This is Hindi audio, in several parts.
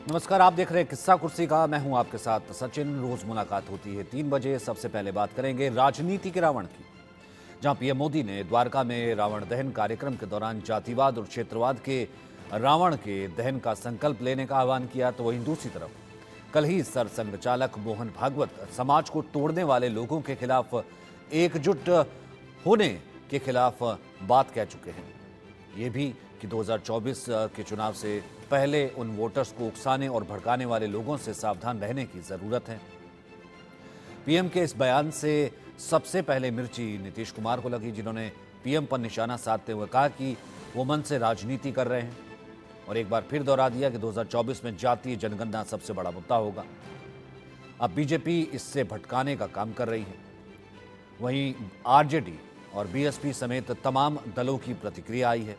नमस्कार, आप देख रहे हैं किस्सा कुर्सी का। मैं हूं आपके साथ सचिन। रोज मुलाकात होती है 3 बजे। सबसे पहले बात करेंगे राजनीति के रावण की, जहां पीएम मोदी ने द्वारका में रावण दहन कार्यक्रम के दौरान जातिवाद और क्षेत्रवाद के रावण के दहन का संकल्प लेने का आह्वान किया। तो वहीं दूसरी तरफ कल ही सरसंघ चालक मोहन भागवत समाज को तोड़ने वाले लोगों के खिलाफ एकजुट होने के खिलाफ बात कह चुके हैं। ये भी कि 2024 के चुनाव से पहले उन वोटर्स को उकसाने और भड़काने वाले लोगों से सावधान रहने की जरूरत है। पीएम के इस बयान से सबसे पहले मिर्ची नीतीश कुमार को लगी, जिन्होंने पीएम पर निशाना साधते हुए कहा कि वो मन से राजनीति कर रहे हैं और एक बार फिर दोहरा दिया कि 2024 में जातीय जनगणना सबसे बड़ा मुद्दा होगा। अब बीजेपी इससे भटकाने का काम कर रही है। वहीं आरजेडी और बीएसपी समेत तमाम दलों की प्रतिक्रिया आई है,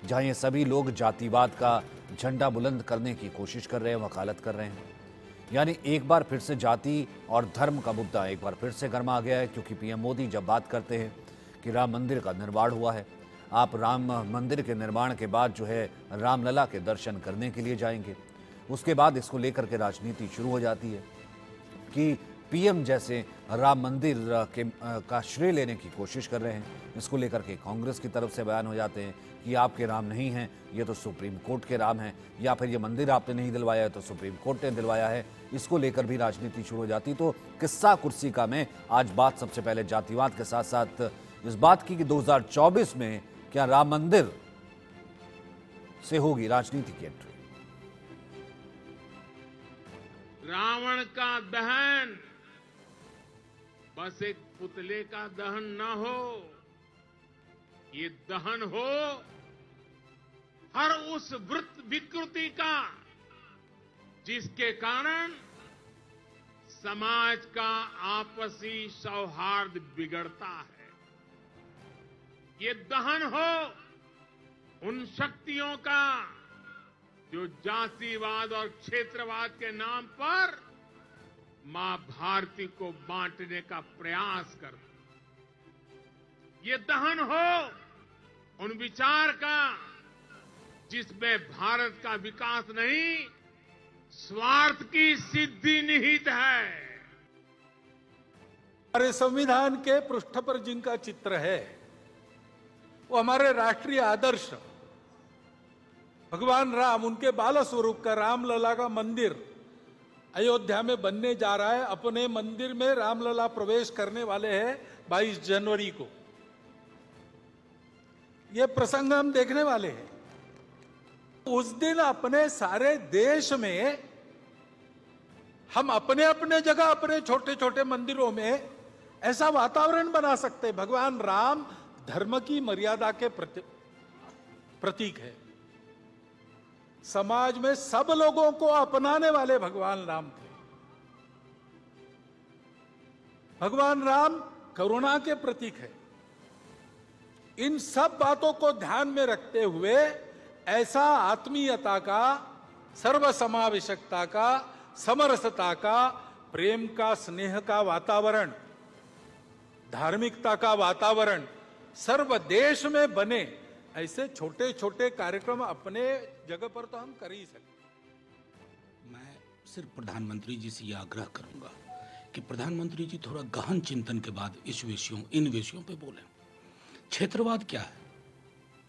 जहां ये सभी लोग जातिवाद का झंडा बुलंद करने की कोशिश कर रहे हैं, वकालत कर रहे हैं। यानी एक बार फिर से जाति और धर्म का मुद्दा एक बार फिर से गर्मा गया है, क्योंकि पीएम मोदी जब बात करते हैं कि राम मंदिर का निर्माण हुआ है, आप राम मंदिर के निर्माण के बाद जो है रामलला के दर्शन करने के लिए जाएंगे, उसके बाद इसको लेकर के राजनीति शुरू हो जाती है कि पीएम जैसे राम मंदिर का श्रेय लेने की कोशिश कर रहे हैं। इसको लेकर के कांग्रेस की तरफ से बयान हो जाते हैं कि आपके राम नहीं हैं, ये तो सुप्रीम कोर्ट के राम हैं, या फिर ये मंदिर आपने नहीं दिलवाया है तो सुप्रीम कोर्ट ने दिलवाया है। इसको लेकर भी राजनीति शुरू हो जाती। तो किस्सा कुर्सी का में आज बात सबसे पहले जातिवाद के साथ साथ इस बात की कि 2024 में क्या राम मंदिर से होगी राजनीति की एंट्री। रावण का दहन बस एक पुतले का दहन ना हो, ये दहन हो हर उस विकृति का जिसके कारण समाज का आपसी सौहार्द बिगड़ता है। ये दहन हो उन शक्तियों का जो जातिवाद और क्षेत्रवाद के नाम पर मां भारती को बांटने का प्रयास करते। ये दहन हो उन विचार का जिसमें भारत का विकास नहीं, स्वार्थ की सिद्धि निहित है। हमारे संविधान के पृष्ठ पर जिनका चित्र है वो हमारे राष्ट्रीय आदर्श भगवान राम, उनके बाल स्वरूप का रामलला का मंदिर अयोध्या में बनने जा रहा है। अपने मंदिर में रामलला प्रवेश करने वाले हैं 22 जनवरी को। यह प्रसंग हम देखने वाले हैं। उस दिन अपने सारे देश में हम अपने अपने जगह अपने छोटे छोटे मंदिरों में ऐसा वातावरण बना सकते हैं। भगवान राम धर्म की मर्यादा के प्रतीक है। समाज में सब लोगों को अपनाने वाले भगवान राम थे। भगवान राम करुणा के प्रतीक है। इन सब बातों को ध्यान में रखते हुए ऐसा आत्मीयता का, सर्वसमावेशकता का, समरसता का, प्रेम का, स्नेह का वातावरण, धार्मिकता का वातावरण सर्व देश में बने, ऐसे छोटे छोटे कार्यक्रम अपने जगह पर तो हम कर ही सकते। मैं सिर्फ प्रधानमंत्री जी से यह आग्रह करूंगा कि प्रधानमंत्री जी थोड़ा गहन चिंतन के बाद इन विषयों पे बोलें। क्षेत्रवाद क्या है?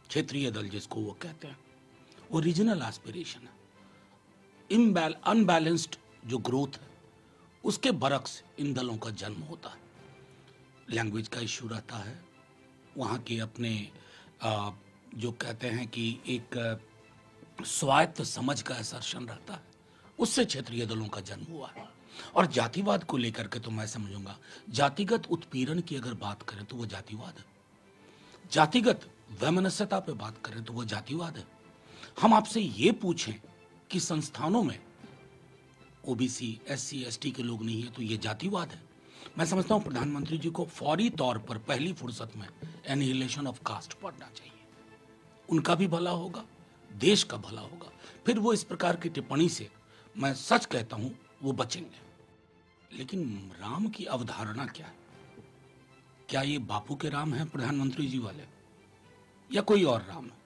क्षेत्रीय दल जिसको वो कहते हैं, वो रीजनल एस्पिरेशन है। अनबैलेंस्ड जो ग्रोथ है उसके बरक्स इन दलों का जन्म होता है। लैंग्वेज का इश्यू रहता है, वहाँ के अपने जो कहते हैं कि एक स्वायत्त समझ का असर्शन रहता है, उससे क्षेत्रीय दलों का जन्म हुआ है। और जातिवाद को लेकर के तो मैं समझूंगा, जातिगत उत्पीड़न की अगर बात करें तो वो जातिवाद है। जातिगत वैमनस्यता पे बात करें तो वो जातिवाद है। हम आपसे ये पूछें कि संस्थानों में ओबीसी, एससी, एसटी के लोग नहीं है तो ये जातिवाद है। मैं समझता हूं प्रधानमंत्री जी को फौरी तौर पर पहली फुर्सत में एनिहिलेशन ऑफ कास्ट पढ़ना चाहिए। उनका भी भला होगा, देश का भला होगा। फिर वो इस प्रकार की टिप्पणी से, मैं सच कहता हूं, वो बचेंगे। लेकिन राम की अवधारणा क्या है? क्या ये बापू के राम हैं प्रधानमंत्री जी वाले, या कोई और राम है?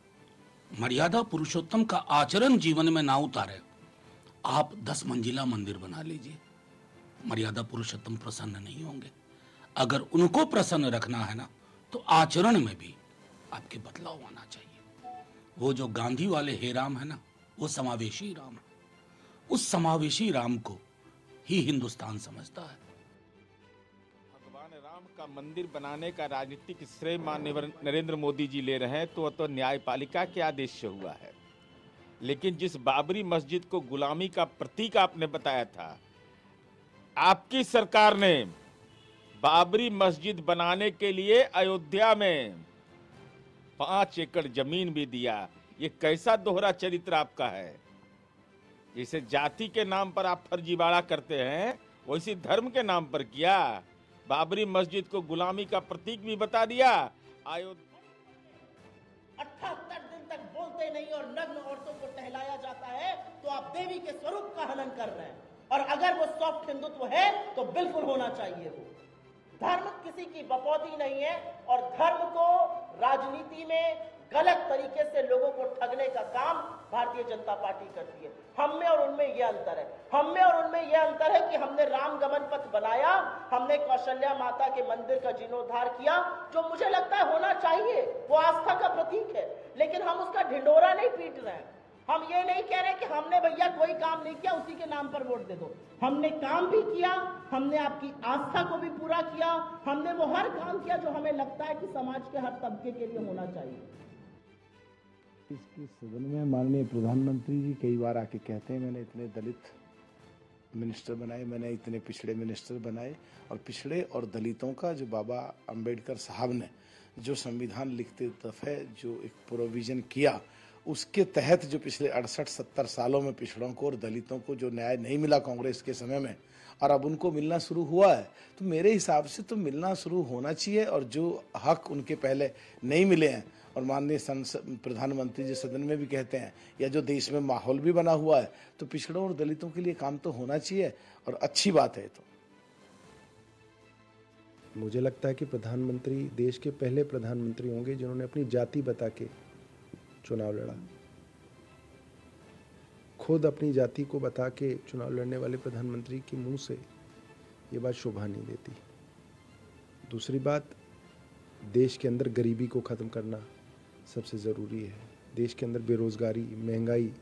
मर्यादा पुरुषोत्तम का आचरण जीवन में ना उतारे आप 10 मंजिला मंदिर बना लीजिए, मर्यादा पुरुषोत्तम प्रसन्न नहीं होंगे। अगर उनको प्रसन्न रखना है ना, तो आचरण में भी आपके बदलाव आना चाहिए। वो जो गांधी वाले हे राम है ना, वो समावेशी राम है। उस समावेशी राम को ही हिंदुस्तान समझता है। भगवान राम का मंदिर बनाने का राजनीतिक श्रेय माननीय नरेंद्र मोदी जी ले रहे हैं, तो न्यायपालिका के आदेश से हुआ है। लेकिन जिस बाबरी मस्जिद को गुलामी का प्रतीक आपने बताया था, आपकी सरकार ने बाबरी मस्जिद बनाने के लिए अयोध्या में 5 एकड़ जमीन भी दिया। ये कैसा दोहरा चरित्र आपका है? जैसे जाति के नाम पर आप फर्जीवाड़ा करते हैं, वैसे धर्म के नाम पर किया। बाबरी मस्जिद को गुलामी का प्रतीक भी बता दिया। 78 दिन तक बोलते नहीं और नग्न औरतों को टहलाया जाता है, तो आप देवी के स्वरूप का हनन कर रहे हैं। और अगर वो सॉफ्ट हिंदुत्व है तो बिल्कुल होना चाहिए। वो धर्म किसी की बपौती नहीं है, और धर्म को राजनीति में गलत तरीके से लोगों को ठगने का काम भारतीय जनता पार्टी करती है। हम में और उनमें यह अंतर है। हम में और उनमें यह अंतर है कि हमने राम गमन पथ बनाया, हमने कौशल्या माता के मंदिर का जीर्णोद्धार किया, जो मुझे लगता है होना चाहिए, वो आस्था का प्रतीक है। लेकिन हम उसका ढिंडोरा नहीं पीट रहे हैं। हम ये नहीं कह रहे कि हमने भैया कोई काम नहीं किया, उसी के नाम पर वोट दे दो। हमने काम भी किया, हमने आपकी आस्था को भी पूरा किया, हमने वो हर काम किया जो हमें लगता है कि समाज के हर तबके के लिए होना चाहिए। इसके सदन में माननीय प्रधानमंत्री जी कई बार आके कहते हैं, मैंने इतने दलित मिनिस्टर बनाए, मैंने इतने पिछड़े मिनिस्टर बनाए। और पिछड़े और दलितों का जो बाबा अंबेडकर साहब ने जो संविधान लिखते दफे जो एक प्रोविजन किया, उसके तहत जो पिछले 68-70 सालों में पिछड़ों को और दलितों को जो न्याय नहीं मिला कांग्रेस के समय में, और अब उनको मिलना शुरू हुआ है, तो मेरे हिसाब से तो मिलना शुरू होना चाहिए। और जो हक उनके पहले नहीं मिले हैं, और माननीय प्रधानमंत्री जी सदन में भी कहते हैं, या जो देश में माहौल भी बना हुआ है, तो पिछड़ों और दलितों के लिए काम तो होना चाहिए, और अच्छी बात है। तो मुझे लगता है कि प्रधानमंत्री देश के पहले प्रधानमंत्री होंगे जिन्होंने अपनी जाति बता के चुनाव लड़ा। खुद अपनी जाति को बता के चुनाव लड़ने वाले प्रधानमंत्री के मुंह से ये बात शोभा नहीं देती। दूसरी बात, देश के अंदर गरीबी को ख़त्म करना सबसे ज़रूरी है। देश के अंदर बेरोज़गारी, महंगाई,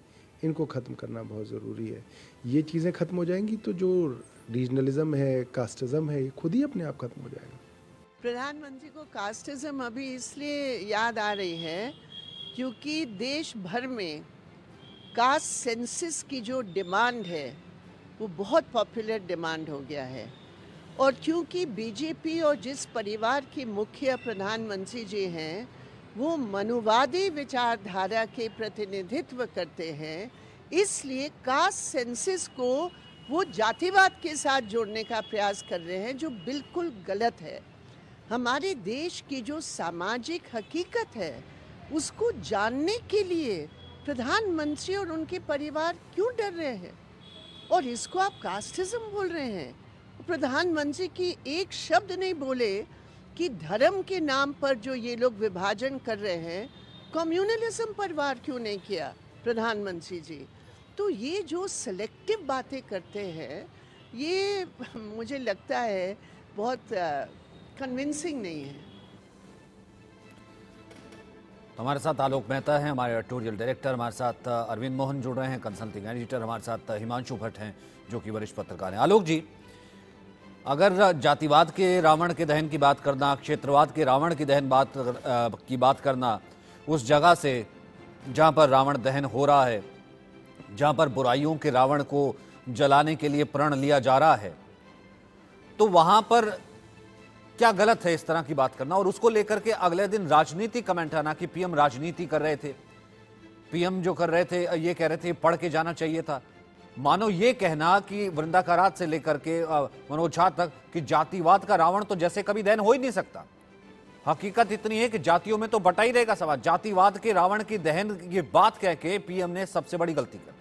इनको ख़त्म करना बहुत ज़रूरी है। ये चीज़ें ख़त्म हो जाएंगी तो जो रीजनलिज्म है, कास्टिज़म है, ये खुद ही अपने आप ख़त्म हो जाएगा। प्रधानमंत्री को कास्टिज़म अभी इसलिए याद आ रही है क्योंकि देश भर में कास्ट सेंसस की जो डिमांड है वो बहुत पॉपुलर डिमांड हो गया है। और क्योंकि बीजेपी और जिस परिवार के मुखिया प्रधानमंत्री जी हैं वो मनुवादी विचारधारा के प्रतिनिधित्व करते हैं, इसलिए कास्ट सेंसस को वो जातिवाद के साथ जोड़ने का प्रयास कर रहे हैं, जो बिल्कुल गलत है। हमारे देश की जो सामाजिक हकीकत है उसको जानने के लिए प्रधानमंत्री और उनके परिवार क्यों डर रहे हैं? और इसको आप कास्टिज्म बोल रहे हैं। प्रधानमंत्री की एक शब्द नहीं बोले कि धर्म के नाम पर जो ये लोग विभाजन कर रहे हैं, कम्युनलिज्म पर वार क्यों नहीं किया प्रधानमंत्री जी? तो ये जो सेलेक्टिव बातें करते हैं, ये मुझे लगता है बहुत कन्विंसिंग नहीं है। तो हमारे साथ आलोक मेहता हैं, हमारे एडिटोरियल डायरेक्टर, हमारे साथ अरविंद मोहन जुड़ रहे हैं, कंसल्टिंग एडिटर, हमारे साथ हिमांशु भट्ट हैं जो कि वरिष्ठ पत्रकार हैं। आलोक जी, अगर जातिवाद के रावण के दहन की बात करना, क्षेत्रवाद के रावण की बात करना, उस जगह से जहां पर रावण दहन हो रहा है, जहां पर बुराइयों के रावण को जलाने के लिए प्रण लिया जा रहा है, तो वहां पर क्या गलत है इस तरह की बात करना? और उसको लेकर के अगले दिन राजनीति कमेंट आना कि पीएम राजनीति कर रहे थे। पीएम जो कर रहे थे ये कह रहे थे पढ़ के जाना चाहिए था। मानो ये कहना कि वृंदा करात से लेकर के मनोज झा तक कि जातिवाद का रावण तो जैसे कभी दहन हो ही नहीं सकता। हकीकत इतनी है कि जातियों में तो बटा ही रहेगा समाज। जातिवाद के रावण की दहन ये बात कह के पीएम ने सबसे बड़ी गलती कर।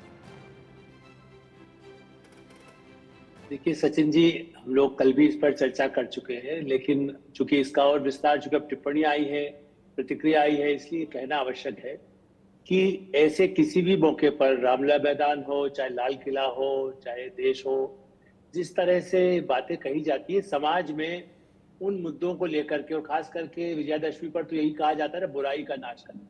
देखिए सचिन जी, हम लोग कल भी इस पर चर्चा कर चुके हैं, लेकिन चूंकि इसका और विस्तार, चूंकि अब टिप्पणी आई है, प्रतिक्रिया आई है, इसलिए कहना आवश्यक है कि ऐसे किसी भी मौके पर रामलीला मैदान हो, चाहे लाल किला हो, चाहे देश हो, जिस तरह से बातें कही जाती है समाज में उन मुद्दों को लेकर के, और खास करके विजयादशमी पर तो यही कहा जाता है ना, बुराई का नाश करना।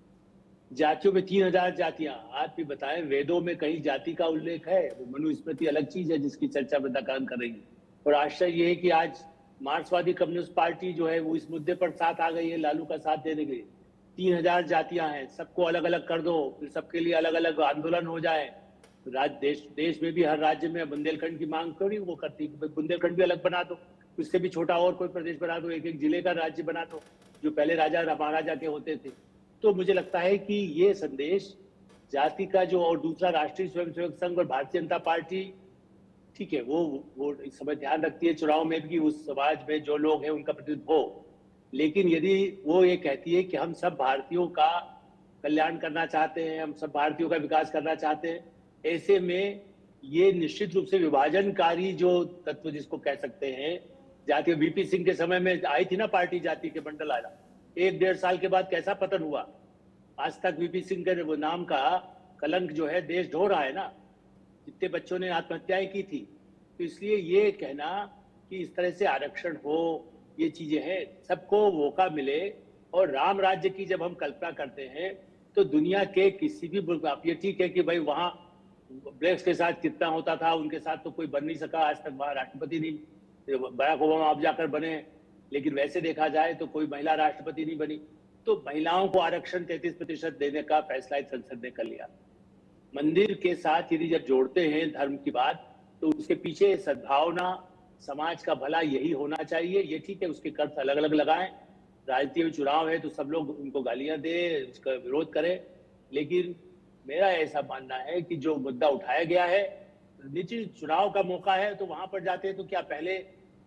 जातियों में 3000 जातियां, आप भी बताएं वेदों में कहीं जाति का उल्लेख है? वो मनुस्मृति अलग चीज है जिसकी चर्चा वृंदाकारण कर रही है। और आश्चर्य ये है कि आज मार्क्सवादी कम्युनिस्ट पार्टी जो है वो इस मुद्दे पर साथ आ गई है, लालू का साथ देने के लिए। 3000 जातियां हैं, सबको अलग अलग कर दो, फिर सबके लिए अलग अलग आंदोलन हो जाए। देश में भी हर राज्य में बुंदेलखंड की मांग क्यों नहीं वो करती? बुंदेलखंड भी अलग बना दो, उससे भी छोटा और कोई प्रदेश बना दो, एक एक जिले का राज्य बना दो, जो पहले राजा महाराजा के होते थे। तो मुझे लगता है कि ये संदेश जाति का जो, और दूसरा राष्ट्रीय स्वयंसेवक संघ और भारतीय जनता पार्टी, ठीक है, वो इस समय ध्यान रखती है चुनाव में भी कि उस समाज में जो लोग हैं उनका प्रतिनिधित्व हो। लेकिन यदि वो ये कहती है कि हम सब भारतीयों का कल्याण करना चाहते हैं, हम सब भारतीयों का विकास करना चाहते हैं, ऐसे में ये निश्चित रूप से विभाजनकारी जो तत्व जिसको कह सकते हैं, जाति, वीपी सिंह के समय में आई थी ना पार्टी जाति के बंडल आया, 1-1.5 साल के बाद कैसा पतन हुआ। आज तक वीपी सिंह के वो नाम का कलंक जो है देश ढो रहा है ना, जितने बच्चों ने आत्महत्याएं की थी। तो इसलिए ये कहना कि इस तरह से आरक्षण हो, ये चीजें हैं, सबको मौका मिले। और राम राज्य की जब हम कल्पना करते हैं तो दुनिया के किसी भी मुल्क, आप ये ठीक है कि भाई वहां ब्लैक्स के साथ कितना होता था, उनके साथ तो कोई बन नहीं सका आज तक, वहां राष्ट्रपति नहीं, बराक ओबामा आप जाकर बने, लेकिन वैसे देखा जाए तो कोई महिला राष्ट्रपति नहीं बनी। तो महिलाओं को आरक्षण 33% देने का फैसला इस संसद ने कर लिया। मंदिर के साथ यदि जब जोड़ते हैं धर्म की बात, तो उसके पीछे सद्भावना, समाज का भला यही होना चाहिए। ये ठीक है उसके कर्त अलग अलग लगाएं, राजनीति में चुनाव है तो सब लोग उनको गालियां दे, उसका विरोध करें, लेकिन मेरा ऐसा मानना है कि जो मुद्दा उठाया गया है, निश्चित चुनाव का मौका है तो वहां पर जाते हैं। तो क्या पहले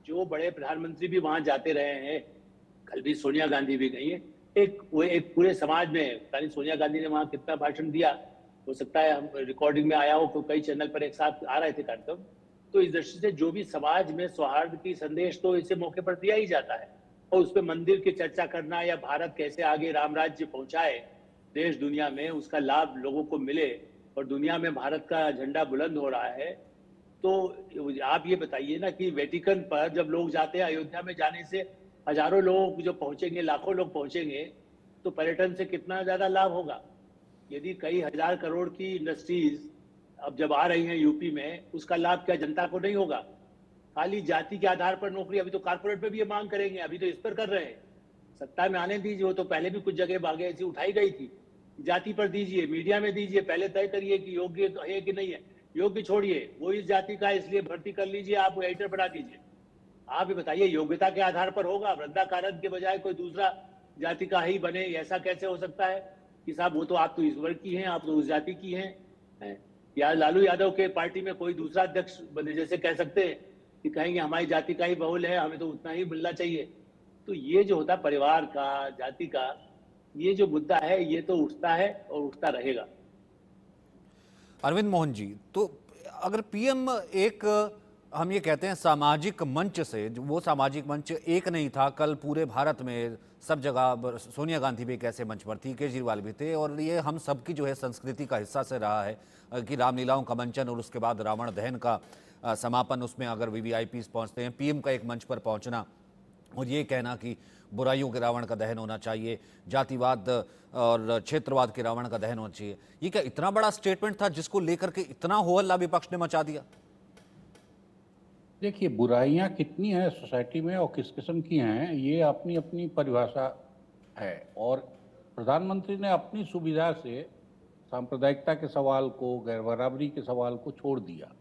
जो बड़े प्रधानमंत्री भी वहां जाते रहे हैं, कल भी सोनिया गांधी भी गई है, एक पूरे समाज में, सोनिया गांधी ने वहां कितना भाषण दिया, हो सकता है हम रिकॉर्डिंग में आया हो, तो कई चैनल पर एक साथ आ रहे थे कार्यक्रम। तो इस दृष्टि से जो भी समाज में सौहार्द की संदेश तो इसे मौके पर दिया ही जाता है, और उस पर मंदिर की चर्चा करना या भारत कैसे आगे राम राज्य पहुंचाए देश दुनिया में, उसका लाभ लोगों को मिले और दुनिया में भारत का झंडा बुलंद हो रहा है। तो आप ये बताइए ना कि वेटिकन पर जब लोग जाते हैं, अयोध्या में जाने से हजारों लोग जो पहुंचेंगे, लाखों लोग पहुंचेंगे, तो पर्यटन से कितना ज्यादा लाभ होगा। यदि कई हजार करोड़ की इंडस्ट्रीज अब जब आ रही हैं यूपी में, उसका लाभ क्या जनता को नहीं होगा? खाली जाति के आधार पर नौकरी, अभी तो कारपोरेट पे भी ये मांग करेंगे, अभी तो इस पर कर रहे हैं। सत्ता में आने दीजिए, वो तो पहले भी कुछ जगह बागे ऐसी उठाई गई थी, जाति पर दीजिए, मीडिया में दीजिए, पहले तय करिए कि योग्य है कि नहीं है। योग्य छोड़िए, वो इस जाति का इसलिए भर्ती कर लीजिए, आप एडिटर बना दीजिए। आप ये बताइए योग्यता के आधार पर होगा? वृंदाकारण के बजाय कोई दूसरा जाति का ही बने, ऐसा कैसे हो सकता है कि साहब वो तो आप तो इस वर्ग की हैं, आप तो उस जाति की हैं। या लालू यादव के पार्टी में कोई दूसरा अध्यक्ष बने, जैसे कह सकते हैं कि कहेंगे हमारी जाति का ही बहुल है, हमें तो उतना ही मिलना चाहिए। तो ये जो होता परिवार का, जाति का, ये जो मुद्दा है, ये तो उठता है और उठता रहेगा। अरविंद मोहन जी, तो अगर पीएम एक, हम ये कहते हैं सामाजिक मंच से, वो सामाजिक मंच एक नहीं था, कल पूरे भारत में सब जगह सोनिया गांधी भी एक ऐसे मंच पर थी, केजरीवाल भी थे, और ये हम सबकी जो है संस्कृति का हिस्सा से रहा है कि रामलीलाओं का मंचन और उसके बाद रावण दहन का समापन, उसमें अगर वीवीआईपीज पहुंचते हैं, पीएम का एक मंच पर पहुंचना और ये कहना कि बुराइयों के रावण का दहन होना चाहिए, जातिवाद और क्षेत्रवाद के रावण का दहन होना चाहिए, ये क्या इतना बड़ा स्टेटमेंट था जिसको लेकर के इतना हो हल्ला विपक्ष ने मचा दिया? देखिए, बुराइयां कितनी हैं सोसाइटी में और किस किस्म की हैं, ये अपनी अपनी परिभाषा है। और प्रधानमंत्री ने अपनी सुविधा से सांप्रदायिकता के सवाल को, गैर बराबरी के सवाल को छोड़ दिया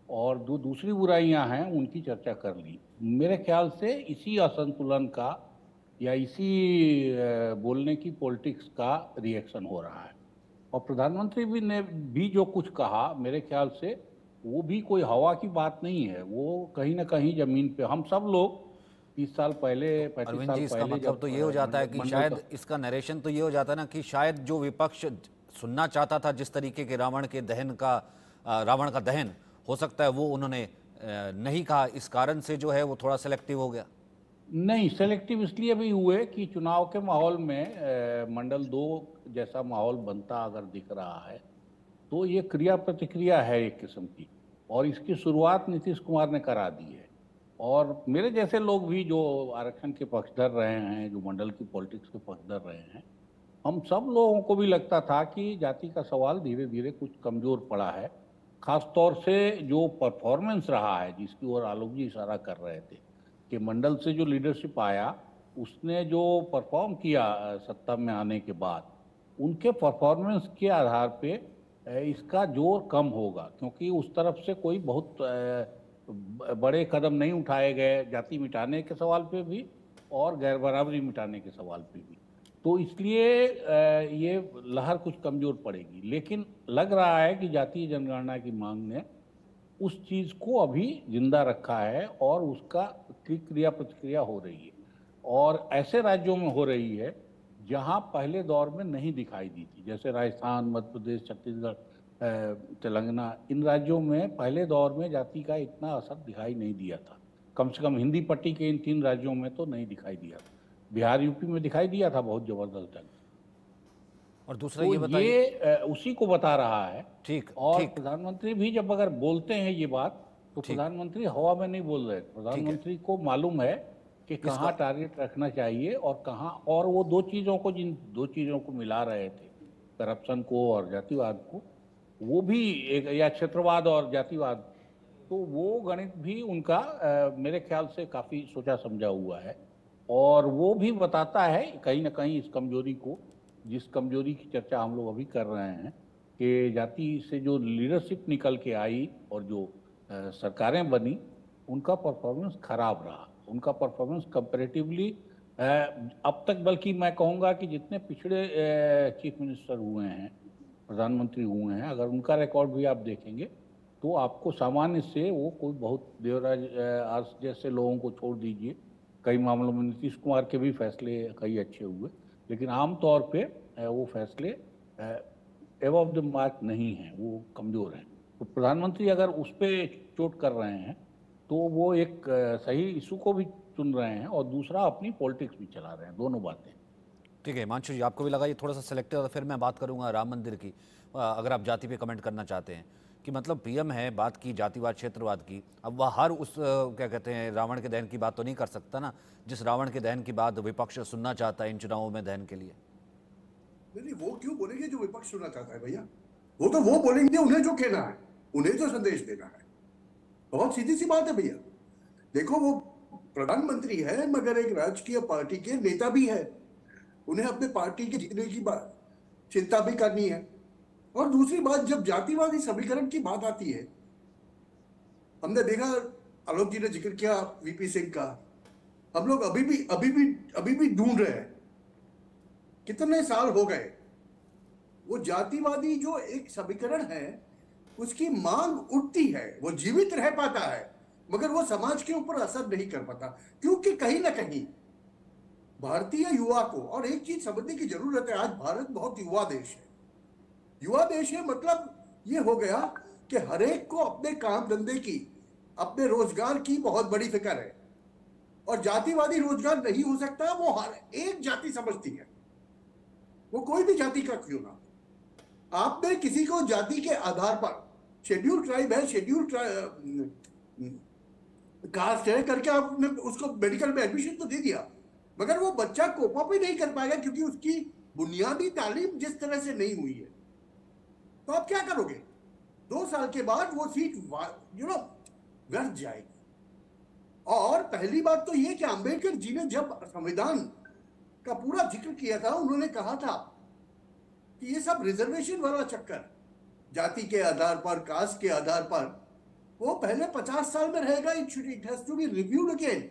और दूसरी बुराइयां हैं उनकी चर्चा कर ली। मेरे ख्याल से इसी असंतुलन का या इसी बोलने की पॉलिटिक्स का रिएक्शन हो रहा है। और प्रधानमंत्री ने भी जो कुछ कहा, मेरे ख्याल से वो भी कोई हवा की बात नहीं है, वो कहीं ना कहीं जमीन पे हम सब लोग 30 साल पहले, 35 साल इसका पहले, मतलब तो ये हो जाता है कि शायद इसका नरेशन तो ये हो जाता है ना कि शायद जो विपक्ष सुनना चाहता था जिस तरीके के रावण के दहन का, रावण का दहन हो सकता है, वो उन्होंने नहीं कहा, इस कारण से जो है वो थोड़ा सेलेक्टिव हो गया। नहीं, सेलेक्टिव इसलिए भी हुए कि चुनाव के माहौल में मंडल 2 जैसा माहौल बनता अगर दिख रहा है तो ये क्रिया प्रतिक्रिया है एक किस्म की, और इसकी शुरुआत नीतीश कुमार ने करा दी है। और मेरे जैसे लोग भी जो आरक्षण के पक्षधर रहे हैं, जो मंडल की पॉलिटिक्स के पक्षधर रहे हैं, हम सब लोगों को भी लगता था कि जाति का सवाल धीरे धीरे कुछ कमजोर पड़ा है। खास तौर से जो परफॉर्मेंस रहा है, जिसकी ओर आलोक जी इशारा कर रहे थे कि मंडल से जो लीडरशिप आया उसने जो परफॉर्म किया सत्ता में आने के बाद, उनके परफॉर्मेंस के आधार पे इसका जोर कम होगा, क्योंकि उस तरफ से कोई बहुत बड़े कदम नहीं उठाए गए जाति मिटाने के सवाल पे भी और गैर बराबरी मिटाने के सवाल पे भी। तो इसलिए ये लहर कुछ कमजोर पड़ेगी, लेकिन लग रहा है कि जातीय जनगणना की मांग ने उस चीज़ को अभी जिंदा रखा है और उसका क्रिया प्रतिक्रिया हो रही है, और ऐसे राज्यों में हो रही है जहां पहले दौर में नहीं दिखाई दी थी, जैसे राजस्थान, मध्य प्रदेश, छत्तीसगढ़, तेलंगाना। इन राज्यों में पहले दौर में जाति का इतना असर दिखाई नहीं दिया था, कम से कम हिंदी पट्टी के इन 3 राज्यों में तो नहीं दिखाई दिया था। बिहार, यूपी में दिखाई दिया था बहुत जबरदस्त ढंग। और दूसरा तो ये बताइए, ये उसी को बता रहा है। ठीक, और ठीक। प्रधानमंत्री भी जब अगर बोलते हैं ये बात, तो प्रधानमंत्री हवा में नहीं बोल रहे। प्रधानमंत्री को मालूम है कि कहाँ टारगेट रखना चाहिए और कहाँ, और वो जिन दो चीज़ों को मिला रहे थे, करप्शन को और जातिवाद को, वो भी एक, या क्षेत्रवाद और जातिवाद, तो वो गणित भी उनका मेरे ख्याल से काफ़ी सोचा समझा हुआ है, और वो भी बताता है कहीं ना कहीं इस कमजोरी को, जिस कमजोरी की चर्चा हम लोग अभी कर रहे हैं कि जाति से जो लीडरशिप निकल के आई और जो सरकारें बनी, उनका परफॉर्मेंस खराब रहा। उनका परफॉर्मेंस कंपैरेटिवली अब तक, बल्कि मैं कहूँगा कि जितने पिछड़े चीफ मिनिस्टर हुए हैं, प्रधानमंत्री हुए हैं, अगर उनका रिकॉर्ड भी आप देखेंगे तो आपको सामान्य से वो कोई बहुत, देवराज आर्स जैसे लोगों को छोड़ दीजिए, कई मामलों में नीतीश कुमार के भी फैसले कई अच्छे हुए, लेकिन आमतौर पे वो फैसले एबव द मार्क नहीं हैं, वो कमज़ोर हैं। तो प्रधानमंत्री अगर उस पर चोट कर रहे हैं तो वो एक सही इशू को भी चुन रहे हैं और दूसरा अपनी पॉलिटिक्स भी चला रहे हैं, दोनों बातें। ठीक है हिमांशु जी, आपको भी लगा ये थोड़ा सा सिलेक्टिव, और फिर मैं बात करूंगा राम मंदिर की। अगर आप जाति पे कमेंट करना चाहते हैं कि मतलब पीएम है, बात की जातिवाद क्षेत्रवाद की, अब वह हर उस क्या कहते हैं रावण के दहन की बात तो नहीं कर सकता ना, जिस रावण के दहन की बात विपक्ष सुनना चाहता है इन चुनावों में दहन के लिए। नहीं, वो क्यों बोलेंगे जो विपक्ष सुनना चाहता है भैया? वो तो वो बोलेंगे उन्हें जो कहना है, उन्हें जो संदेश देना है। बहुत सीधी सी बात है भैया। देखो, वो प्रधानमंत्री है मगर एक राजकीय पार्टी के नेता भी है, उन्हें अपने पार्टी के जीतने की चिंता भी करनी है। और दूसरी बात, जब जातिवादी समीकरण की बात आती है, हमने देखा, आलोक जी ने जिक्र किया वीपी सिंह का, हम लोग अभी भी ढूंढ रहे हैं, कितने साल हो गए। वो जातिवादी जो एक समीकरण है उसकी मांग उठती है, वो जीवित रह पाता है, मगर वो समाज के ऊपर असर नहीं कर पाता, क्योंकि कहीं ना कहीं भारतीय युवा को, और एक चीज समझने की जरूरत है, आज भारत बहुत युवा देश है। युवा देश है मतलब ये हो गया कि हरेक को अपने काम धंधे की, अपने रोजगार की बहुत बड़ी फिक्र है, और जातिवादी रोजगार नहीं हो सकता, वो हर एक जाति समझती है, वो कोई भी जाति का क्यों ना। आपने किसी को जाति के आधार पर, शेड्यूल ट्राइब है, शेड्यूल कास्ट है करके आपने उसको मेडिकल में एडमिशन तो दे दिया, मगर वो बच्चा कोप अप ही नहीं कर पाएगा क्योंकि उसकी बुनियादी तालीम जिस तरह से नहीं हुई है। तो आप क्या करोगे? 2 साल के बाद वो सीट व्यर्थ जाएगी। और पहली बात तो ये कि अंबेडकर जी ने जब संविधान का पूरा जिक्र किया था, उन्होंने कहा था कि ये सब रिजर्वेशन वाला चक्कर, जाति के आधार पर, कास्ट के आधार पर, वो पहले 50 साल में रहेगा, it has to be reviewed again.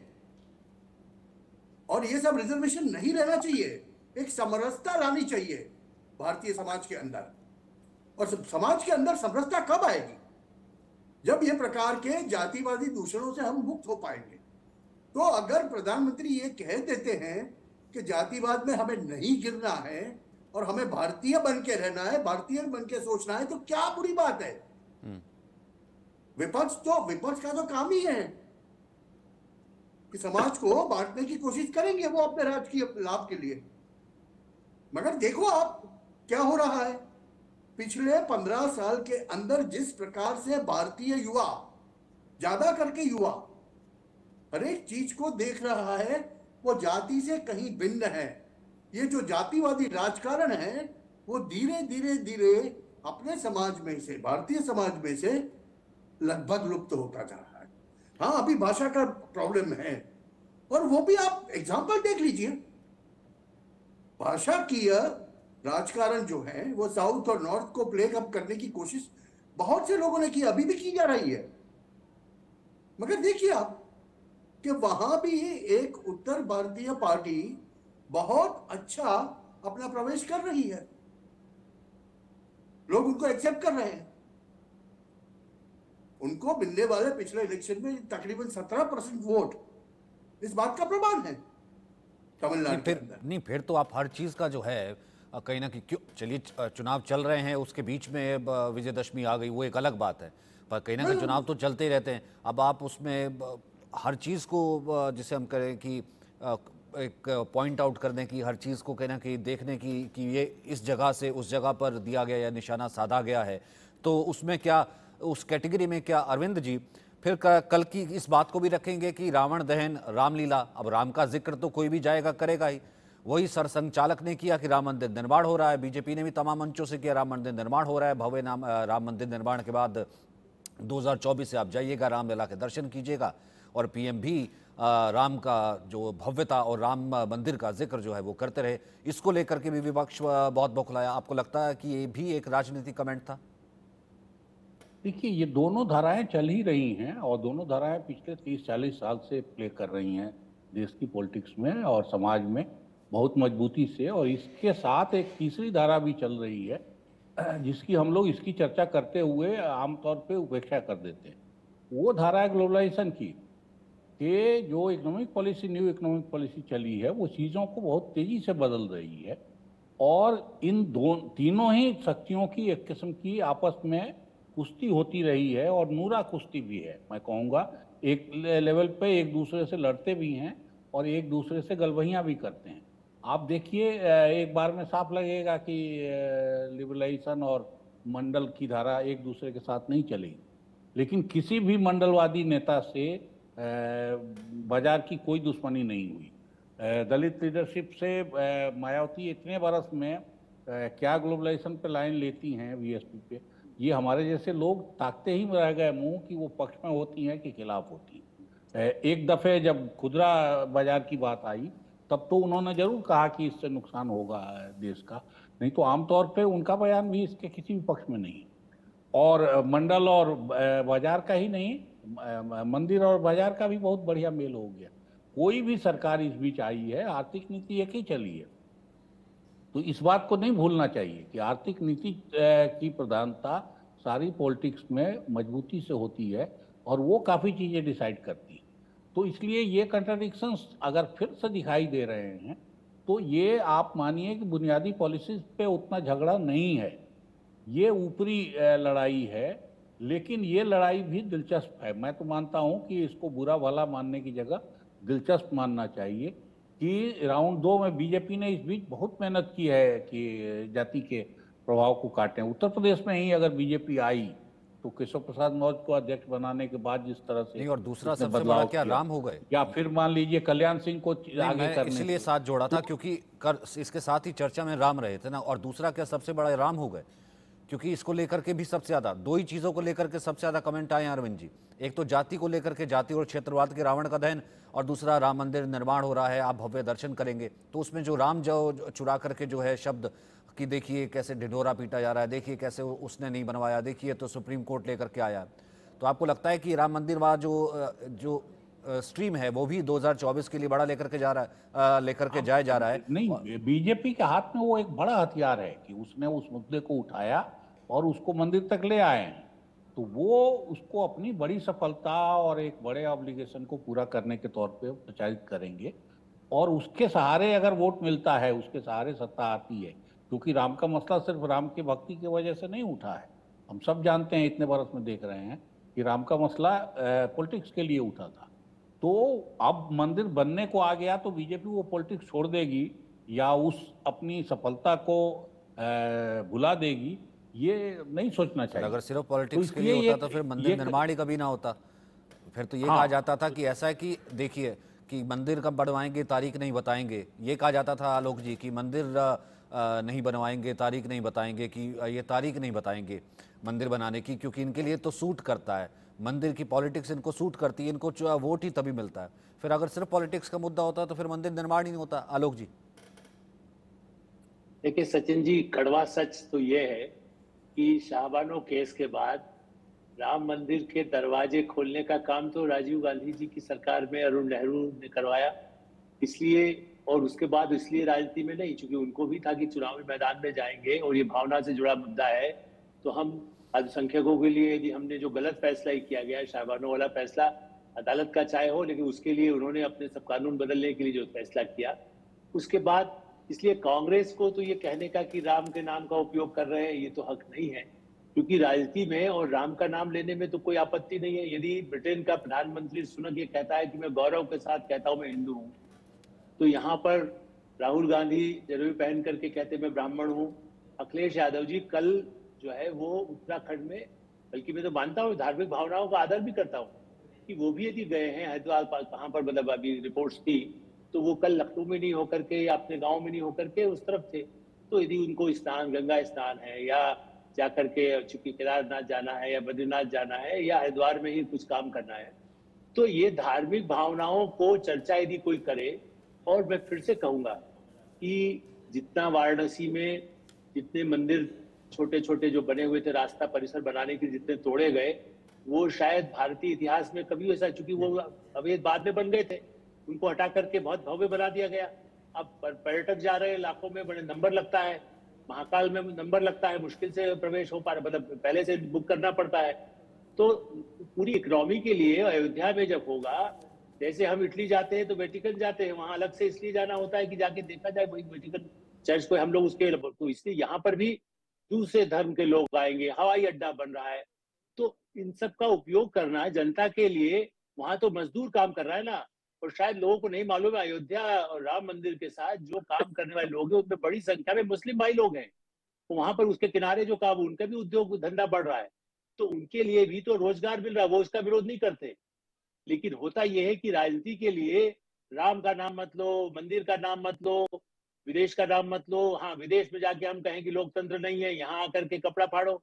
और ये सब रिजर्वेशन नहीं रहना चाहिए, एक समरसता लानी चाहिए भारतीय समाज के अंदर। और समाज के अंदर समरसता कब आएगी? जब ये प्रकार के जातिवादी दूषणों से हम मुक्त हो पाएंगे। तो अगर प्रधानमंत्री ये कह देते हैं कि जातिवाद में हमें नहीं गिरना है और हमें भारतीय बन के रहना है, भारतीय बन के सोचना है, तो क्या बुरी बात है? विपक्ष का तो काम ही है कि समाज को बांटने की कोशिश करेंगे वो अपने राजकीय लाभ के लिए। मगर देखो आप क्या हो रहा है, पिछले 15 साल के अंदर जिस प्रकार से भारतीय युवा, ज्यादा करके युवा, हर एक चीज को देख रहा है वो जाति से कहीं भिन्न है। ये जो जातिवादी राजकारण है वो धीरे धीरे धीरे अपने समाज में से, भारतीय समाज में से लगभग लुप्त होता जा रहा है। हाँ, अभी भाषा का प्रॉब्लम है, और वो भी आप एग्जाम्पल देख लीजिए। भाषा की राजकारण जो है वो साउथ और नॉर्थ को प्लेग अप करने की कोशिश बहुत से लोगों ने की, अभी भी की जा रही है। मगर देखिए आप कि वहां भी एक उत्तर भारतीय पार्टी बहुत अच्छा अपना प्रवेश कर रही है, लोग उनको एक्सेप्ट कर रहे हैं। उनको मिलने वाले पिछले इलेक्शन में तकरीबन 17% वोट इस बात का प्रमाण है तमिलनाडु के अंदर। नहीं, फिर तो आप हर चीज का जो है कहीं ना कहीं, क्यों, चलिए चुनाव चल रहे हैं, उसके बीच में विजयदशमी आ गई, वो एक अलग बात है, पर कहीं ना कहीं चुनाव तो चलते ही रहते हैं। अब आप उसमें हर चीज़ को, जिसे हम करें कि एक पॉइंट आउट करने की, हर चीज़ को कहीं ना कहीं देखने की कि ये इस जगह से उस जगह पर दिया गया या निशाना साधा गया है, तो उसमें क्या, उस कैटेगरी में क्या अरविंद जी फिर कल की इस बात को भी रखेंगे कि रावण दहन, रामलीला, अब राम का जिक्र तो कोई भी जाएगा करेगा ही। वही सरसंघ चालक ने किया कि राम मंदिर निर्माण हो रहा है, बीजेपी ने भी तमाम मंचों से किया राम मंदिर निर्माण हो रहा है, भव्य राम मंदिर निर्माण के बाद 2024 से आप जाइएगा, रामलीला के दर्शन कीजिएगा, और पीएम भी राम का जो भव्यता और राम मंदिर का जिक्र जो है वो करते रहे। इसको लेकर के भी विपक्ष बहुत बौखलाया। आपको लगता है कि ये भी एक राजनीतिक कमेंट था? देखिए, ये दोनों धाराएं चल ही रही हैं, और दोनों धाराएं पिछले 30-40 साल से प्ले कर रही हैं देश की पॉलिटिक्स में और समाज में बहुत मजबूती से। और इसके साथ एक तीसरी धारा भी चल रही है जिसकी हम लोग इसकी चर्चा करते हुए आमतौर पे उपेक्षा कर देते हैं। वो धारा है ग्लोबलाइजेशन की, कि जो economic policy, new economic policy चली है, वो चीज़ों को बहुत तेज़ी से बदल रही है, और इन तीनों ही शक्तियों की एक किस्म की आपस में कुश्ती होती रही है, और नूरा कुश्ती भी है। मैं कहूँगा एक लेवल पे एक दूसरे से लड़ते भी हैं और एक दूसरे से गलबहियाँ भी करते हैं। आप देखिए, एक बार में साफ लगेगा कि लिबरलाइजेशन और मंडल की धारा एक दूसरे के साथ नहीं चलेगी, लेकिन किसी भी मंडलवादी नेता से बाजार की कोई दुश्मनी नहीं हुई। दलित लीडरशिप से मायावती इतने बरस में क्या ग्लोबलाइजेशन पे लाइन लेती हैं वीएसपी पे, ये हमारे जैसे लोग ताकते ही रह गए मुंह कि वो पक्ष में होती हैं कि खिलाफ होती हैं। एक दफ़े जब खुदरा बाजार की बात आई तब तो उन्होंने जरूर कहा कि इससे नुकसान होगा देश का, नहीं तो आमतौर पे उनका बयान भी इसके किसी भी पक्ष में नहीं। और मंडल और बाजार का ही नहीं, मंदिर और बाजार का भी बहुत बढ़िया मेल हो गया। कोई भी सरकार इस बीच आई है, आर्थिक नीति एक ही चली है, तो इस बात को नहीं भूलना चाहिए कि आर्थिक नीति की प्रधानता सारी पॉलिटिक्स में मजबूती से होती है, और वो काफ़ी चीज़ें डिसाइड करती है। तो इसलिए ये कंट्राडिक्शंस अगर फिर से दिखाई दे रहे हैं, तो ये आप मानिए कि बुनियादी पॉलिसीज पे उतना झगड़ा नहीं है, ये ऊपरी लड़ाई है। लेकिन ये लड़ाई भी दिलचस्प है। मैं तो मानता हूँ कि इसको बुरा भला मानने की जगह दिलचस्प मानना चाहिए कि राउंड 2 में बीजेपी ने इस बीच बहुत मेहनत की है कि जाति के प्रभाव को काटें। उत्तर प्रदेश में ही अगर बीजेपी आई तो केशव प्रसाद मौर्य को अध्यक्ष बनाने के बाद जिस तरह से, और दूसरा सबसे बड़ा क्या राम हो गए, या फिर मान लीजिए कल्याण सिंह को आगे करने, इसलिए साथ जोड़ा था क्योंकि इसके साथ ही चर्चा में राम रहे थे ना। और दूसरा क्या सबसे बड़ा राम हो गए, क्योंकि इसको लेकर के भी सबसे ज्यादा, दो ही चीजों को लेकर के सबसे ज्यादा कमेंट आए हैं अरविंद जी। एक तो जाति को लेकर के, जाति और क्षेत्रवाद के रावण का दहन, और दूसरा राम मंदिर निर्माण हो रहा है, आप भव्य दर्शन करेंगे। तो उसमें जो राम जो चुरा करके जो है शब्द कि देखिए कैसे ढिढोरा पीटा जा रहा है, देखिए कैसे उसने नहीं बनवाया, देखिए तो सुप्रीम कोर्ट लेकर के आया। तो आपको लगता है कि राम मंदिर वाला जो स्ट्रीम है वो भी 2024 के लिए बड़ा लेकर के जाया जा रहा है? नहीं, बीजेपी के हाथ में वो एक बड़ा हथियार है कि उसने उस मुद्दे को उठाया और उसको मंदिर तक ले आए हैं, तो वो उसको अपनी बड़ी सफलता और एक बड़े ऑब्लिगेशन को पूरा करने के तौर पे प्रचारित करेंगे। और उसके सहारे अगर वोट मिलता है, उसके सहारे सत्ता आती है, क्योंकि राम का मसला सिर्फ राम की भक्ति की वजह से नहीं उठा है। हम सब जानते हैं, इतने बरस में देख रहे हैं कि राम का मसला पॉलिटिक्स के लिए उठा था। तो अब मंदिर बनने को आ गया तो बीजेपी वो पॉलिटिक्स छोड़ देगी या उस अपनी सफलता को भुला देगी, ये नहीं सोचना चाहिए। अगर सिर्फ पॉलिटिक्स तो के लिए इसलिए होता तो फिर मंदिर निर्माण ही कभी ना होता। फिर तो ये कहा जाता था कि ऐसा है कि देखिए कि मंदिर कब बनवाएंगे तारीख नहीं बताएंगे, ये कहा जाता था आलोक जी कि मंदिर नहीं बनवाएंगे, तारीख नहीं बताएंगे, कि ये तारीख नहीं बताएंगे मंदिर बनाने की, क्योंकि इनके लिए तो सूट करता है, मंदिर की पॉलिटिक्स इनको सूट करती है, इनको वोट ही तभी मिलता है। फिर अगर सिर्फ पॉलिटिक्स का मुद्दा होता तो फिर मंदिर निर्माण ही नहीं होता। आलोक जी देखिए सचिन जी, कड़वा सच तो ये है कि शाहबानो केस के बाद राम मंदिर के दरवाजे खोलने का काम तो राजीव गांधी जी की सरकार में अरुण नेहरू ने करवाया, इसलिए, और उसके बाद इसलिए राजनीति में नहीं, चूंकि उनको भी था कि चुनावी मैदान में जाएंगे और ये भावना से जुड़ा मुद्दा है, तो हम अल्पसंख्यकों के लिए यदि हमने जो गलत फैसला ही किया गया, शाहबानो वाला फैसला अदालत का चाहे हो, लेकिन उसके लिए उन्होंने अपने सब कानून बदलने के लिए जो फैसला किया, उसके बाद इसलिए कांग्रेस को तो ये कहने का कि राम के नाम का उपयोग कर रहे हैं, ये तो हक नहीं है, क्योंकि राजनीति में और राम का नाम लेने में तो कोई आपत्ति नहीं है। यदि ब्रिटेन का प्रधानमंत्री सुनक ये कहता है कि मैं गौरव के साथ कहता हूं मैं हिंदू हूं, तो यहाँ पर राहुल गांधी जरूरी पहन करके कहते मैं ब्राह्मण हूं। अखिलेश यादव जी कल जो है वो उत्तराखंड में, बल्कि मैं तो मानता हूँ धार्मिक भावनाओं का आदर भी करता हूँ, कि वो भी यदि गए हैं हरिद्वार, कहाँ पर मतलब अभी रिपोर्ट्स थी, तो वो कल लखनऊ में नहीं होकर के या अपने गांव में नहीं होकर के उस तरफ थे। तो यदि उनको स्नान, गंगा स्नान है या जाकर के चूंकि केदारनाथ जाना है या बद्रीनाथ जाना है या हरिद्वार में ही कुछ काम करना है, तो ये धार्मिक भावनाओं को चर्चा यदि कोई करे, और मैं फिर से कहूंगा कि जितना वाराणसी में जितने मंदिर छोटे छोटे जो बने हुए थे रास्ता परिसर बनाने के, जितने तोड़े गए, वो शायद भारतीय इतिहास में कभी ऐसा, चूंकि वो अवैध बाद में बन गए थे, उनको हटा करके बहुत भव्य बना दिया गया। अब पर्यटक जा रहे हैं लाखों में, बड़े नंबर लगता है, महाकाल में नंबर लगता है, मुश्किल से प्रवेश हो पा रहा, मतलब पहले से बुक करना पड़ता है। तो पूरी इकोनॉमी के लिए अयोध्या में जब होगा, जैसे हम इटली जाते हैं तो वेटिकन जाते हैं, वहां अलग से इसलिए जाना होता है कि जाके देखा जाए वही वेटिकन चर्च को, हम लोग उसके, तो इसलिए यहाँ पर भी दूसरे धर्म के लोग आएंगे, हवाई अड्डा बन रहा है, तो इन सब का उपयोग करना जनता के लिए, वहां तो मजदूर काम कर रहा है ना, और शायद लोगों को नहीं मालूम है अयोध्या और राम मंदिर के साथ जो काम करने वाले लोग हैं उनमें बड़ी संख्या में मुस्लिम भाई लोग हैं, तो वहां पर उसके किनारे जो काम, उनका भी उद्योग धंधा बढ़ रहा है, तो उनके लिए भी तो रोजगार मिल रहा है, वो इसका विरोध नहीं करते। लेकिन होता यह है कि राजनीति के लिए राम का नाम मत लो, मंदिर का नाम मत लो, विदेश का नाम मत लो। हाँ, विदेश में जाके हम कहें कि लोकतंत्र नहीं है, यहाँ आकर के कपड़ा फाड़ो,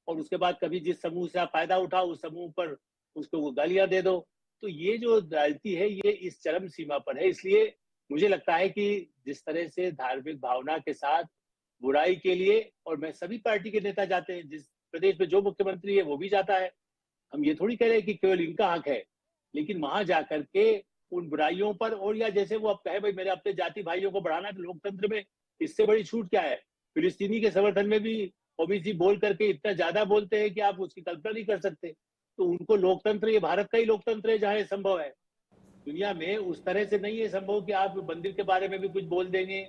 और उसके बाद कभी जिस समूह से आप फायदा उठाओ उस समूह पर उसको गालियां दे दो। तो ये जो राजनीति है ये इस चरम सीमा पर है। इसलिए मुझे लगता है कि जिस तरह से धार्मिक भावना के साथ बुराई के लिए, और मैं सभी पार्टी के नेता जाते हैं, जिस प्रदेश में जो मुख्यमंत्री है वो भी जाता है, हम ये थोड़ी कह रहे हैं कि केवल इनका हक है, लेकिन वहां जाकर के उन बुराइयों पर, और या जैसे वो अब कहे भाई मेरे अपने जाति भाइयों को बढ़ाना है लोकतंत्र में, इससे बड़ी छूट क्या है। फिलिस्तीनी के समर्थन में भी ओबीसी बोल करके इतना ज्यादा बोलते हैं कि आप उसकी कल्पना नहीं कर सकते। तो उनको लोकतंत्र, ये भारत का ही लोकतंत्र है जहां ये संभव है, दुनिया में उस तरह से नहीं है संभव कि आप मंदिर के बारे में भी कुछ बोल देंगे,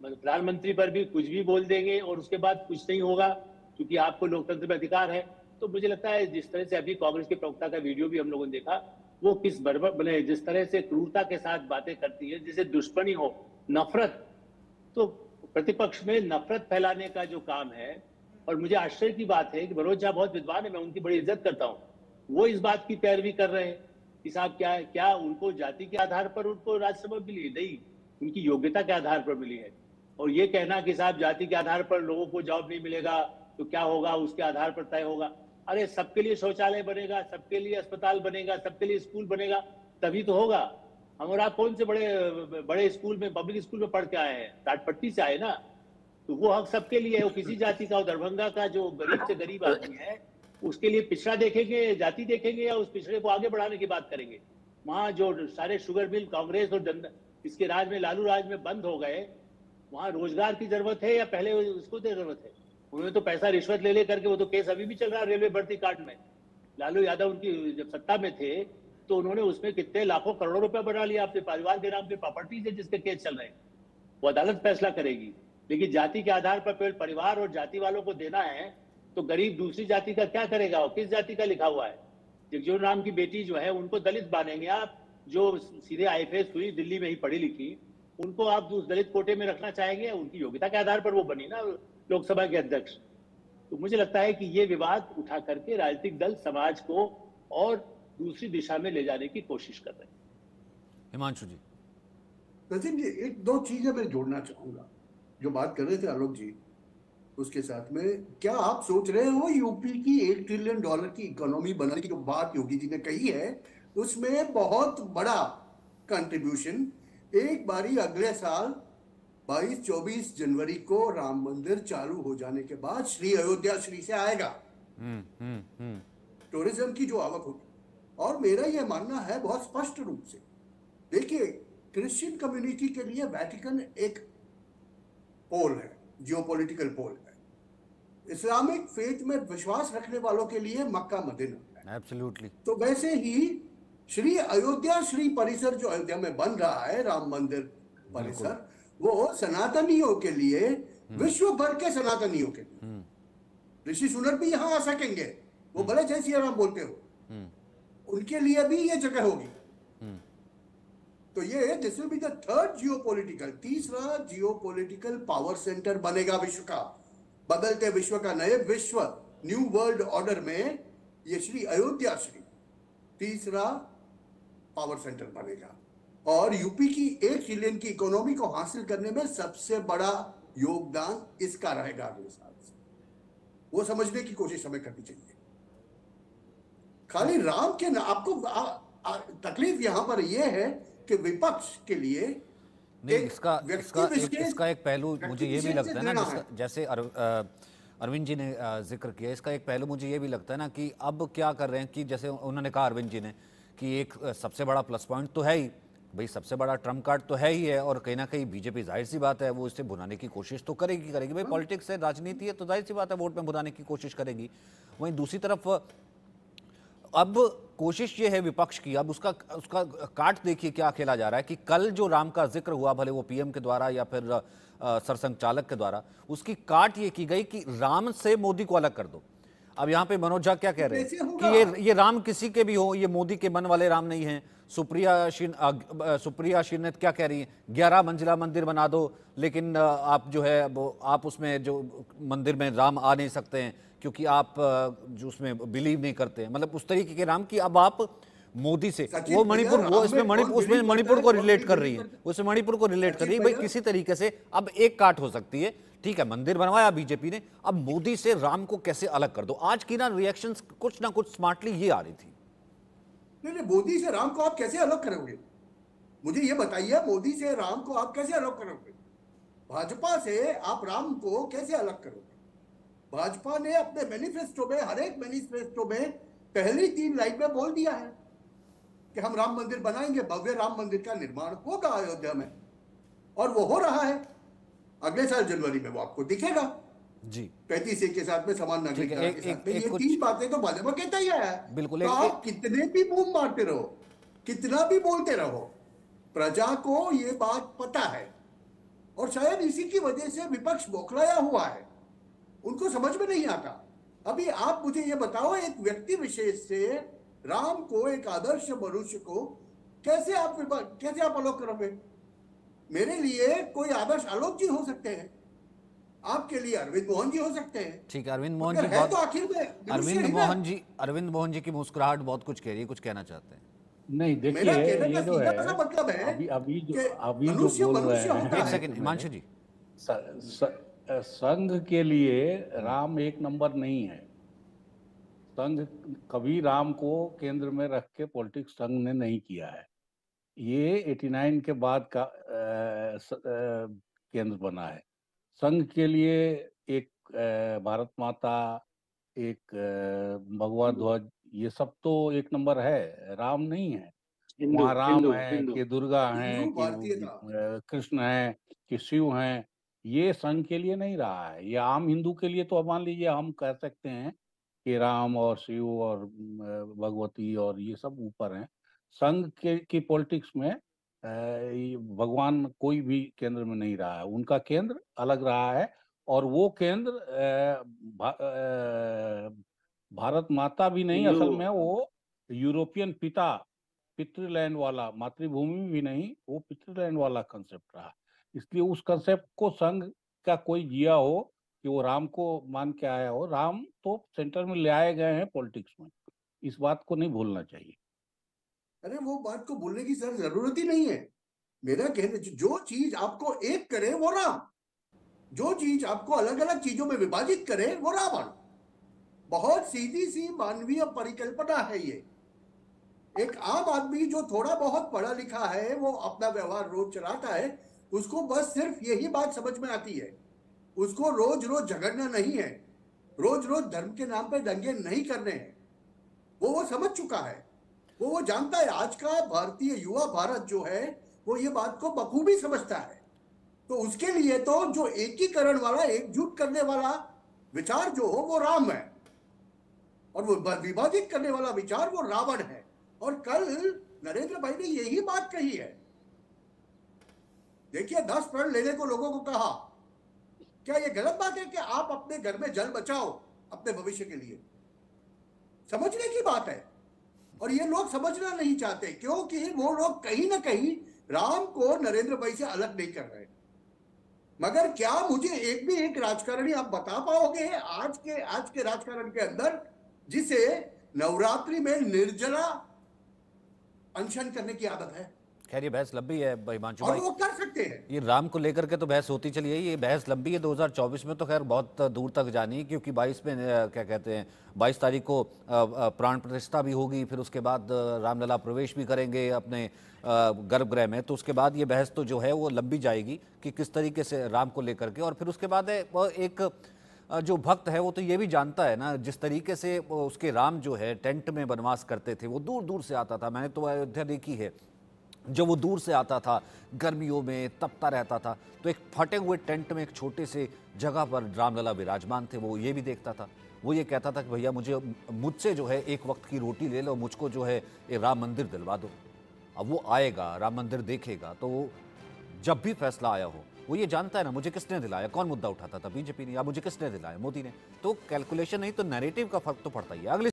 प्रधानमंत्री पर भी कुछ भी बोल देंगे और उसके बाद कुछ नहीं होगा, क्योंकि आपको लोकतंत्र में अधिकार है। तो मुझे लगता है जिस तरह से अभी कांग्रेस के प्रवक्ता का वीडियो भी हम लोगों ने देखा, वो किस बर्बर बने, जिस तरह से क्रूरता के साथ बातें करती है, जैसे दुश्मनी हो, नफरत, तो प्रतिपक्ष में नफरत फैलाने का जो काम है। और मुझे आश्चर्य की बात है कि मनोज झा बहुत विद्वान है, मैं उनकी बड़ी इज्जत करता हूँ, वो इस बात की पैरवी कर रहे हैं कि साहब क्या उनको जाति के आधार पर उनको राज्यसभा मिली? नहीं, उनकी योग्यता के आधार पर मिली है। और ये कहना कि साहब जाति के आधार पर लोगों को जॉब नहीं मिलेगा तो क्या होगा, उसके आधार पर तय होगा। अरे सबके लिए शौचालय बनेगा, सबके लिए अस्पताल बनेगा, सबके लिए स्कूल बनेगा, तभी तो होगा। हम और आप कौन से बड़े स्कूल में, पब्लिक स्कूल में पढ़ के आए हैं? टाटपट्टी से आए ना, तो वो हक सबके लिए है। वो किसी जाति का, दरभंगा का जो गरीब से गरीब आदमी है उसके लिए पिछड़ा देखेंगे, जाति देखेंगे, या उस पिछड़े को आगे बढ़ाने की बात करेंगे? वहां जो सारे शुगर मिल कांग्रेस और इसके राज में, लालू राज में बंद हो गए, वहां रोजगार की जरूरत है या पहले उसको जरूरत है? उन्होंने तो पैसा रिश्वत ले करके, वो तो केस अभी भी चल रहा है रेलवे भर्ती कांड में। लालू यादव उनकी जब सत्ता में थे तो उन्होंने उसमें कितने लाखों करोड़ों रुपया बना लिया अपने परिवार के नाम पे, प्रॉपर्टी से जिसके केस चल रहे हैं। वो अदालत फैसला करेगी। लेकिन जाति के आधार पर केवल परिवार और जाति वालों को देना है तो गरीब दूसरी जाति का क्या करेगा? और किस जाति का लिखा हुआ है? जगजीवन राम की बेटी जो है उनको दलित मानेंगे आप, जो सीधे आईएफएस हुई, दिल्ली में ही पढ़ी लिखी, उनको आप उस दलित कोटे में रखना चाहेंगे? उनकी योग्यता के आधार पर वो बनी ना लोकसभा के अध्यक्ष। तो मुझे लगता है कि ये विवाद उठा करके राजनीतिक दल समाज को और दूसरी दिशा में ले जाने की कोशिश कर रहे हैं। हिमांशु जी। नसीम जी, एक दो चीजें मैं जोड़ना चाहूंगा जो बात कर रहे थे आलोक जी, उसके साथ में। क्या आप सोच रहे हो यूपी की $1 ट्रिलियन की इकोनॉमी बनाने की जो बात योगी जी ने कही है, उसमें बहुत बड़ा कंट्रीब्यूशन एक बारी अगले साल 22-24 जनवरी को राम मंदिर चालू हो जाने के बाद श्री अयोध्या श्री से आएगा। टूरिज्म की जो आवक होगी। और मेरा यह मानना है बहुत स्पष्ट रूप से, देखिए क्रिश्चियन कम्युनिटी के लिए वेटिकन एक पोल है, जियोपॉलिटिकल पोल है। इस्लामिक फेथ में विश्वास रखने वालों के लिए मक्का मदीना है। एब्सोल्युटली। तो वैसे ही श्री अयोध्या श्री परिसर जो अयोध्या में बन रहा है, राम मंदिर परिसर, वो सनातनियों के लिए, विश्व भर के सनातनियों के लिए, ऋषि सुनर भी यहाँ आ सकेंगे, वो भले जय सिया राम बोलते हो, उनके लिए भी ये जगह होगी। तो ये this will be the third geopolitical, तीसरा जियोपॉलिटिकल पावर सेंटर बनेगा विश्व का, बदलते विश्व का, नए विश्व, न्यू वर्ल्ड ऑर्डर में ये श्री अयोध्या श्री तीसरा पावर सेंटर बनेगा। और यूपी की $1 ट्रिलियन की इकोनॉमी को हासिल करने में सबसे बड़ा योगदान इसका रहेगा अगले साल से। वो समझने की कोशिश हमें करनी चाहिए। खाली राम के आपको तकलीफ यहां पर यह है कि विपक्ष के लिए नहीं, इसका एक पहलू मुझे ये भी लगता है ना, जैसे अरविंद जी ने जिक्र किया, इसका एक पहलू मुझे ये भी लगता है ना कि अब क्या कर रहे हैं कि जैसे उन्होंने कहा अरविंद जी ने कि एक सबसे बड़ा प्लस पॉइंट तो है ही भाई, सबसे बड़ा ट्रम्प कार्ड तो है ही है, और कहीं ना कहीं बीजेपी जाहिर सी बात है वो इसे भुनाने की कोशिश तो करेगी भाई, पॉलिटिक्स है, राजनीति है, तो जाहिर सी बात है वोट में भुनाने की कोशिश करेगी। वहीं दूसरी तरफ अब कोशिश ये है विपक्ष की, अब उसका काट देखिए क्या खेला जा रहा है कि कल जो राम का जिक्र हुआ, भले वो पीएम के द्वारा या फिर सरसंघचालक के द्वारा, उसकी काट ये की गई कि राम से मोदी को अलग कर दो। अब यहाँ पे मनोज झा क्या कह रहे हैं कि ये राम किसी के भी हो, ये मोदी के मन वाले राम नहीं हैं। सुप्रिया श्रीनाथ क्या कह रही हैं, 11 मंजिला मंदिर बना दो, लेकिन आप जो है वो आप उसमें जो मंदिर में राम आ नहीं सकते हैं क्योंकि आप जो उसमें बिलीव नहीं करते हैं, मतलब उस तरीके के राम की अब आप मोदी से वो मणिपुर, वो उसमें मणिपुर को रिलेट कर रही है, उसमें मणिपुर को रिलेट कर रही है भाई, किसी तरीके से अब एक काट हो सकती है। ठीक है, मंदिर बनवाया बीजेपी ने, अब मोदी से राम को कैसे अलग कर दो। आज की ना रिएक्शंस कुछ ना कुछ स्मार्टली ये आ रही थी। नहीं, मोदी से राम को आप कैसे अलग करोगे, मुझे ये बताइए, मोदी से राम को आप कैसे अलग करोगे? भाजपा से आप राम को कैसे अलग करोगे? भाजपा ने अपने मैनिफेस्टो में, हर एक मैनिफेस्टो में पहली 3 लाइन में बोल दिया है कि हम राम मंदिर बनाएंगे, भव्य राम मंदिर का निर्माण होगा अयोध्या में, और वो हो रहा है। अगले साल जनवरी में वो आपको दिखेगा जी, 35A के साथ में, समान नागरिकता के साथ में। ये 3 बातें तो भाजपा कहता ही है। बिल्कुल। तो आप कितने भी बूम मारते रहो, कितना भी बोलते रहो, प्रजा को ये बात पता है, और शायद इसी की वजह से विपक्ष बौखलाया हुआ है, उनको समझ में नहीं आता। अभी आप मुझे ये बताओ, एक व्यक्ति विशेष से राम को, एक आदर्श मनुष्य को कैसे आप अलग करोगे? मेरे लिए कोई आदर्श आलोक जी हो सकते हैं, आपके लिए अरविंद मोहन जी हो सकते हैं। ठीक है, अरविंद मोहन जी है तो आखिर में अरविंद मोहन जी की मुस्कुराहट बहुत कुछ कह रही है, कुछ कहना चाहते हैं? नहीं, देखिए ये जो है मतलब है अभी जो बोल रहे हैं, एक सेकंड हिमांशु जी, संघ के लिए राम एक नंबर नहीं है। संघ कभी राम को केंद्र में रख के पॉलिटिक्स संघ ने नहीं किया है। ये 89 के बाद का केंद्र बना है। संघ के लिए एक भारत माता, एक भगवा ध्वज, ये सब तो एक नंबर है, राम नहीं है। वहाँ राम है कि दुर्गा है कि कृष्ण है कि शिव हैं, ये संघ के लिए नहीं रहा है। ये आम हिंदू के लिए तो मान लीजिए हम कह सकते हैं कि राम और शिव और भगवती और ये सब ऊपर हैं। संघ की पॉलिटिक्स में भगवान कोई भी केंद्र में नहीं रहा है, उनका केंद्र अलग रहा है। और वो केंद्र भारत माता भी नहीं, असल में वो यूरोपियन पिता पितृलैंड वाला, मातृभूमि भी नहीं, वो पितृलैंड वाला कंसेप्ट रहा। इसलिए उस कंसेप्ट को संघ का कोई जिया हो कि वो राम को मान के आया हो, राम तो सेंटर में ले आए गए हैं पॉलिटिक्स में, इस बात को नहीं भूलना चाहिए। अरे वो बात को बोलने की सर जरूरत ही नहीं है। मेरा कहना, जो चीज आपको एक करे वो राम, जो चीज आपको अलग अलग चीजों में विभाजित करे वो रावण। बहुत सीधी सी मानवीय परिकल्पना है ये। एक आम आदमी जो थोड़ा बहुत पढ़ा लिखा है, वो अपना व्यवहार रोज चलाता है, उसको बस सिर्फ यही बात समझ में आती है। उसको रोज रोज झगड़ना नहीं है, रोज रोज धर्म के नाम पे दंगे नहीं करने हैं। वो समझ चुका है, वो जानता है। आज का भारतीय युवा भारत जो है वो ये बात को बखूबी समझता है। तो उसके लिए तो जो एकीकरण वाला, एकजुट करने वाला विचार जो हो वो राम है, और वो विभाजित करने वाला विचार वो रावण है। और कल नरेंद्र भाई ने यही बात कही है। देखिए, 10 प्रण लेने को लोगों को कहा, क्या ये गलत बात है कि आप अपने घर में जल बचाओ अपने भविष्य के लिए? समझने की बात है। और ये लोग समझना नहीं चाहते, क्योंकि वो लोग कहीं ना कहीं राम को नरेंद्र भाई से अलग नहीं कर रहे। मगर क्या मुझे एक भी एक राजकारणी आप बता पाओगे आज के राजकारण के अंदर जिसे नवरात्रि में निर्जला अनशन करने की आदत है? खैर ये बहस लंबी है हिमांशु और भाई, वो कर सकते हैं। ये राम को लेकर के तो बहस होती चली है, ये बहस लंबी है। 2024 में तो खैर बहुत दूर तक जानी, क्योंकि 22 में क्या कहते हैं 22 तारीख को प्राण प्रतिष्ठा भी होगी, फिर उसके बाद रामलला प्रवेश भी करेंगे अपने गर्भगृह में। तो उसके बाद ये बहस तो जो है वो लंबी जाएगी कि किस तरीके से राम को लेकर के। और फिर उसके बाद एक जो भक्त है वो तो ये भी जानता है ना, जिस तरीके से उसके राम जो है टेंट में वनवास करते थे, वो दूर दूर से आता था। मैंने तो अयोध्या देखी है, जब वो दूर से आता था गर्मियों में तपता रहता था, तो एक फटे हुए टेंट में एक छोटे से जगह पर रामलला विराजमान थे। वो ये भी देखता था, वो ये कहता था कि भैया मुझसे जो है एक वक्त की रोटी ले लो, मुझको जो है ये राम मंदिर दिलवा दो। अब वो आएगा, राम मंदिर देखेगा, तो वो जब भी फैसला आया हो वो ये जानता है ना, मुझे किसने दिलाया, कौन मुद्दा उठाता था, बीजेपी ने, या मुझे किसने दिलाया, मोदी ने। तो कैलकुलेशन नहीं तो नैरेटिव का फर्क तो पड़ता ही है। अगली